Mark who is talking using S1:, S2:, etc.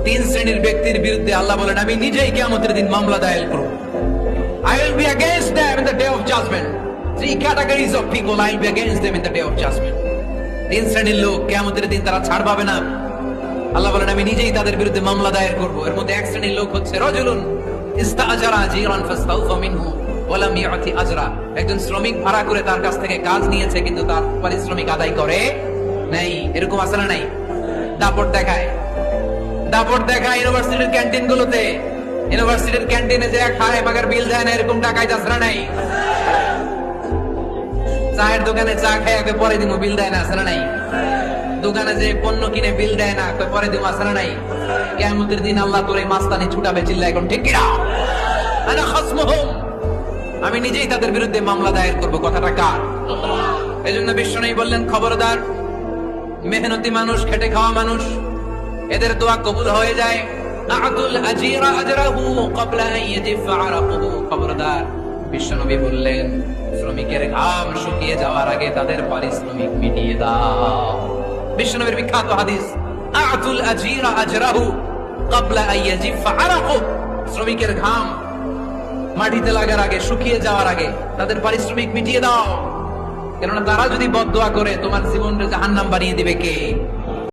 S1: তিন শ্রেণীর ব্যক্তির বিরুদ্ধে আল্লাহ বলেন আমি নিজেই কিয়ামতের দিন মামলা দায়ের করব। I will be against them in the day of judgment. Three categories of people I will be against them in the day of judgment. তিন শ্রেণীর লোক কিয়ামতের দিন তারা ছাড় পাবে না। আল্লাহ বলেন আমি নিজেই তাদের বিরুদ্ধে মামলা দায়ের করব। এর মধ্যে এক শ্রেণীর লোক হচ্ছে রাজুলুন ইস্তাআজারা জিরান ফাস্তাউফা মিনহু ওয়া লাম ইয়াতি আজরা। একজন শ্রমিক ভাড়া করে তার কাছ থেকে কাজ নিয়েছে কিন্তু তার পারিশ্রমিক আদায় করে নাই। এরকম আছে না নাই? দাপট দেখায় ইউনিভার্সিটির ক্যান্টিন গুলোতে। ইউনিভার্সিটির ক্যান্টিনে যে খায় মাগার বিল দেয় না, এরকম টাকায় যাচ্ছে না নাই? চায়ের দোকানে চা খায় পরে দিন বিল দেয় না, আছে না নাই? দোকানে যে পণ্য কিনে বিল দেয় না, পরে দিন আছে না নাই? কিয়ামতের দিন আল্লাহ তোর এই মাস্তানি ছুটাবে, চিল্লা এখন ঠিক কিনা? আনা খাসমুহুম, আমি নিজেই তাদের বিরুদ্ধে মামলা দায়ের করব। কথাটা কার? এজন্য বিশ্বনবী বললেন খবরদার, মেহনতি মানুষ, খেটে খাওয়া মানুষ, এদের দোয়া কবুল হয়ে যায়। আ'তুল আজীরা আজরাহু ক্বাবলা আন ইয়াজিফা আরাকুহু। খবরদার, বিশ্বনবী বললেন শ্রমিকের ঘাম শুকিয়ে যাওয়ার আগে তাদের পারিশ্রমিক মিটিয়ে দাও। বিশ্বনবীর বিখ্যাত হাদিস, আ'তুল আজীরা আজরাহু ক্বাবলা আন ইয়াজিফা আরাকুহু। শ্রমিকের ঘাম মাটিতে লাগার আগে, শুকিয়ে যাওয়ার আগে তাদের পারিশ্রমিক মিটিয়ে দাও। কেননা তারা যদি বদদোয়া করে তোমার জীবনকে জাহান্নাম বানিয়ে দিবে কে?